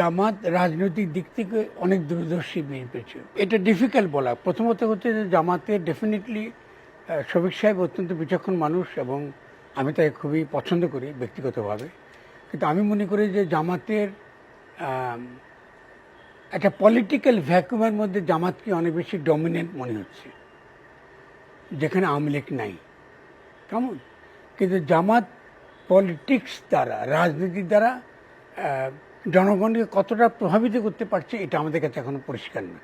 জামাত রাজনৈতিক দিক থেকে অনেক দূরদর্শী বিএনপি ছিল। এটা ডিফিকাল্ট বলা। প্রথমত হচ্ছে যে জামাতের ডেফিনেটলি শফিক সাহেব অত্যন্ত বিচক্ষণ মানুষ এবং আমি তাকে খুবই পছন্দ করি ব্যক্তিগতভাবে। কিন্তু আমি মনে করি যে জামাতের একটা পলিটিক্যাল ভ্যাকুয়ামের মধ্যে জামাতকে অনেক বেশি ডমিনেন্ট মনে হচ্ছে, যেখানে আওয়ামী লীগ নাই। কেমন? কিন্তু জামাত পলিটিক্স দ্বারা, রাজনীতির দ্বারা জনগণকে কতটা প্রভাবিত করতে পারছে এটা আমাদের কাছে এখনো পরিষ্কার না।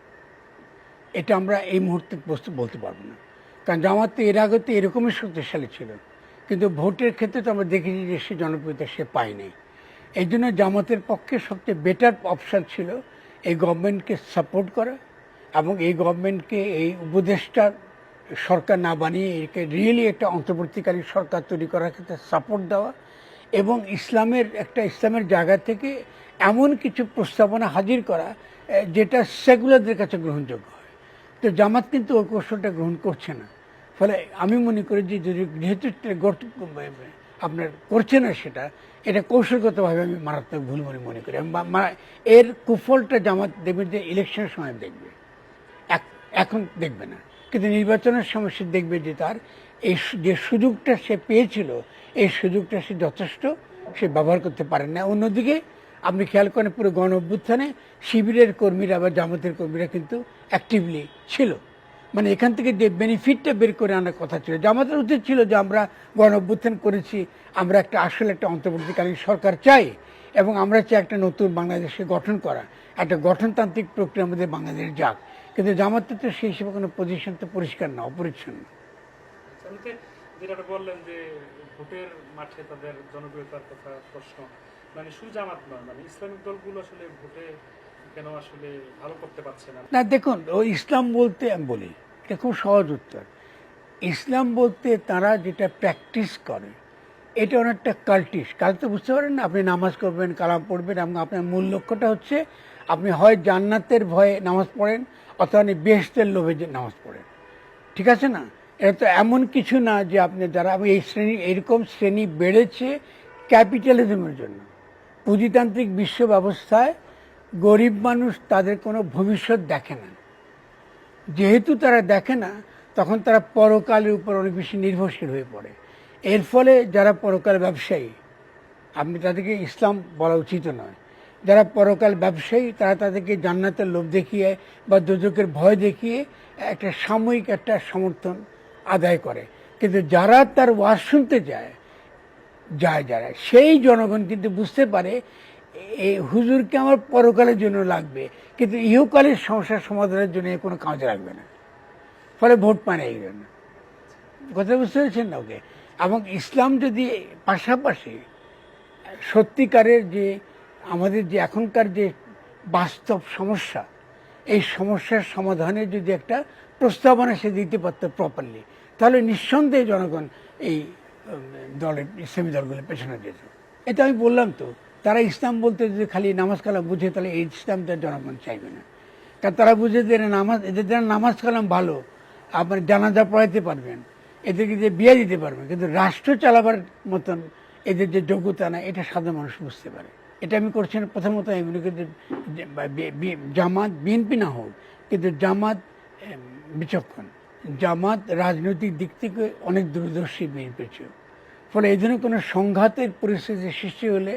এটা আমরা এই মুহূর্তে বলতে পারবো না, কারণ জামাত তো এর আগে তো এরকমই শক্তিশালী ছিল, কিন্তু ভোটের ক্ষেত্রে তো আমরা দেখেছি যে সে জনপ্রিয়তা সে পায়নি। এই জন্য জামাতের পক্ষে সবচেয়ে বেটার অপশান ছিল এই গভর্নমেন্টকে সাপোর্ট করা এবং এই গভর্নমেন্টকে এই উপদেষ্টার সরকার না বানিয়ে একে রিয়েলি একটা অন্তর্বর্তীকালীন সরকার তৈরি করার ক্ষেত্রে সাপোর্ট দেওয়া এবং ইসলামের জায়গা থেকে এমন কিছু প্রস্তাবনা হাজির করা যেটা সেকুলারদের কাছে গ্রহণযোগ্য হয়। তো জামাত কিন্তু ওই কৌশলটা গ্রহণ করছে না। ফলে আমি মনে করি যে যেহেতু আপনার করছে না সেটা, এটা কৌশলগতভাবে আমি মারাত্মক ভুল বলে মনে করি। এর কুফলটা জামাত দেখবে যে ইলেকশনের সময় দেখবে, এখন দেখবে না, কিন্তু নির্বাচনের সময় সে দেখবে যে তার এই যে সুযোগটা সে পেয়েছিল এই সুযোগটা সে যথেষ্ট সে ব্যবহার করতে পারেন না। অন্যদিকে আপনি খেয়াল করেন পুরো গণ অভ্যুত্থানে শিবিরের কর্মীরা বা জামাতের কর্মীরা কিন্তু অ্যাক্টিভলি ছিল। মানে এখান থেকে যে বেনিফিটটা বের করে আনার কথা ছিল, জামাতের উচিত ছিল যে আমরা গণ অভ্যুত্থান করেছি, আমরা আসলে একটা অন্তর্বর্তীকালীন সরকার চাই এবং আমরা চাই একটা নতুন বাংলাদেশকে গঠন করা, একটা গঠনতান্ত্রিক প্রক্রিয়ার মধ্যে বাংলাদেশ যাক। কিন্তু জামাতের তো সেই হিসেবে কোনো পজিশন তো পরিষ্কার না, অপরিচ্ছন্ন। যেটা বললেন যে ভোটের মাঠে তাদের জনপ্রিয়তার কথা প্রশ্ন, মানে শুধু জামাত নয়, মানে ইসলামিক দলগুলো আসলে ভোটে কেন আসলে ভালো করতে পারছে না? না দেখুন, ওই ইসলাম বলতে আমি বলি, এটা খুব সহজ উত্তর। ইসলাম বলতে তারা যেটা প্র্যাকটিস করে এটা অনেকটা কাল্টিশ। কাল তো বুঝতে পারেন না, আপনি নামাজ করবেন, কালাম পড়বেন এবং আপনার মূল লক্ষ্যটা হচ্ছে আপনি হয় জান্নাতের ভয়ে নামাজ পড়েন অথবা আপনি বেহেশতের লোভে নামাজ পড়েন। ঠিক আছে না? এটা তো এমন কিছু না যে আপনি যারা এই এরকম শ্রেণী বেড়েছে ক্যাপিটালিজমের জন্য। পুঁজিতান্ত্রিক বিশ্ব ব্যবস্থায় গরিব মানুষ তাদের কোনো ভবিষ্যৎ দেখে না। যেহেতু তারা দেখে না, তখন তারা পরকালের উপর অনেক বেশি নির্ভরশীল হয়ে পড়ে। এর ফলে যারা পরকাল ব্যবসায়ী, আপনি তাদেরকে ইসলাম বলা উচিত নয়, যারা পরকাল ব্যবসায়ী তারা তাদেরকে জান্নাতের লোভ দেখিয়ে বা দোজখের ভয় দেখিয়ে একটা সাময়িক একটা সমর্থন আদায় করে। কিন্তু যারা তার ওয়াজ শুনতে যায় যারা সেই জনগণ কিন্তু বুঝতে পারে এই হুজুরকে আমার পরকালের জন্য লাগবে, কিন্তু ইহকালের সমস্যার সমাধানের জন্য কোনো কাজে লাগবে না। ফলে ভোট পায় না এই জন্য। কথা বুঝতে পেরেছেন না? ওকে। এবং ইসলাম যদি পাশাপাশি সত্যিকারের যে আমাদের যে এখনকার যে বাস্তব সমস্যা, এই সমস্যার সমাধানের যদি একটা প্রস্তাবনা সে দিতে পারত প্রপারলি, তাহলে নিঃসন্দেহে জনগণ এই দলের ইসলামী দলগুলো পেছনে যেত। এটা আমি বললাম তো, তারা ইসলাম বলতে যদি খালি নামাজ কালাম বুঝে তাহলে এই ইসলামটা জনগণ চাইবে না। কারণ তারা বুঝে যে এদের যারা নামাজ কালাম ভালো, আপনার জানাজা পড়াইতে পারবেন, এদেরকে যে বিয়ে দিতে পারবেন, কিন্তু রাষ্ট্র চালাবার মতন এদের যে যোগ্যতা না, এটা সাধারণ মানুষ বুঝতে পারে। এটা আমি করছি না। প্রথমত আমি মনে করি জামাত বিএনপি না হোক, কিন্তু জামাত বিচক্ষণ, জামাত রাজনৈতিক দিক থেকে অনেক দূরদর্শী বিএনপি ছিল। ফলে এই জন্য কোনো সংঘাতের পরিস্থিতির সৃষ্টি হলে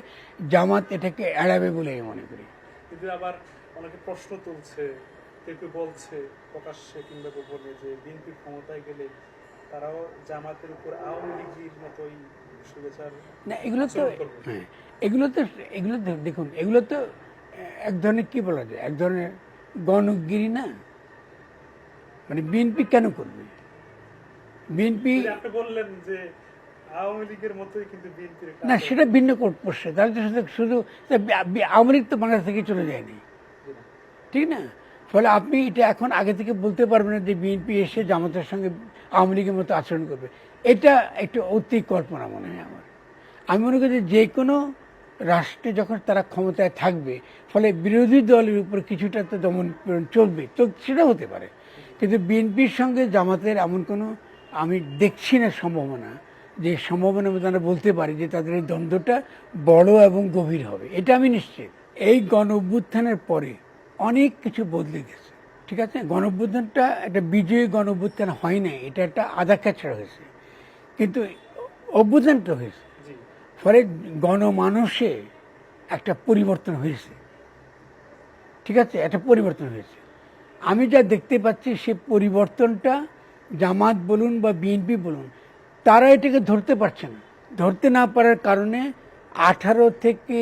জামাত এটাকে এড়াবে বলে আমি মনে করি। কিন্তু আবার অনেকে প্রশ্ন তুলছে, কেউ বলছে প্রকাশ্যে কিংবা গোপনে যে বিএনপি ক্ষমতায় গেলে তারাও জামাতের উপর আওয়ামী লীগের মতোই শুভেচ্ছার না। এগুলো তো হ্যাঁ, এগুলো তো দেখুন, এগুলো তো এক ধরনের কি বলা যায়, এক ধরনের গণগিরি না। মানে বিএনপি কেন করবে? বিএনপি বললেন যে আওয়ামী লীগের মতোই কিন্তু বিএনপির না, সেটা ভিন্ন করছে। তাহলে তো শুধু আওয়ামী লীগ তো বাংলাদেশ থেকে চলে যায়নি, ঠিক না? ফলে আপনি এটা এখন আগে থেকে বলতে পারবেন না যে বিএনপি এসে জামাতের সঙ্গে আওয়ামী লীগের মতো আচরণ করবে। এটা একটু অতি কল্পনা মনে হয় আমার। আমি মনে করি যে কোনো রাষ্ট্রে যখন তারা ক্ষমতায় থাকবে, ফলে বিরোধী দলের উপর কিছুটা তো দমন পীড়ন চলবে, তো সেটা হতে পারে। কিন্তু বিএনপির সঙ্গে জামাতের এমন কোনো আমি দেখছি না সম্ভাবনা, যে সম্ভাবনার মধ্যে আমরা বলতে পারি যে তাদের এই দ্বন্দ্বটা বড় এবং গভীর হবে। এটা আমি নিশ্চিত। এই গণ অভ্যুত্থানের পরে অনেক কিছু বদলে গেছে, ঠিক আছে। গণ অভ্যুত্থানটা একটা বিজয়ী গণ অভ্যুত্থান হয় নাই, এটা একটা আধা ক্যাচড়া হয়েছে, কিন্তু অভ্যুত্থানটা হয়েছে। জি ফলে গণমানসে একটা পরিবর্তন হয়েছে, ঠিক আছে, একটা পরিবর্তন হয়েছে। আমি যা দেখতে পাচ্ছি সে পরিবর্তনটা জামাত বলুন বা বিএনপি বলুন, তারা এটাকে ধরতে পারছে না। ধরতে না পারার কারণে 18 থেকে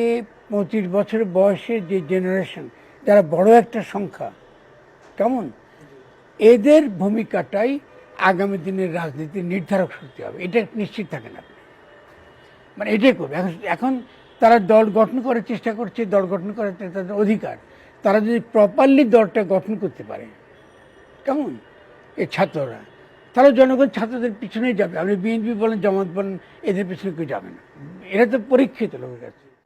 25 বছর বয়সের যে জেনারেশন, যারা বড় একটা সংখ্যা, কেমন, এদের ভূমিকাটাই আগামী দিনের রাজনীতির নির্ধারক শক্তি হবে, এটা নিশ্চিত থাকেন আপনি। মানে এটাই করবে। এখন তারা দল গঠন করার চেষ্টা করছে, দল গঠন করার তাদের অধিকার। তারা যদি প্রপারলি দলটা গঠন করতে পারে, কেমন, এই ছাত্ররা, তারা জনগণ ছাত্রদের পিছনেই যাবে। আপনি বিএনপি বলেন, জামাত বলেন, এদের পিছনে কেউ যাবে না। এরা তো পরীক্ষিত লোকের কাছে।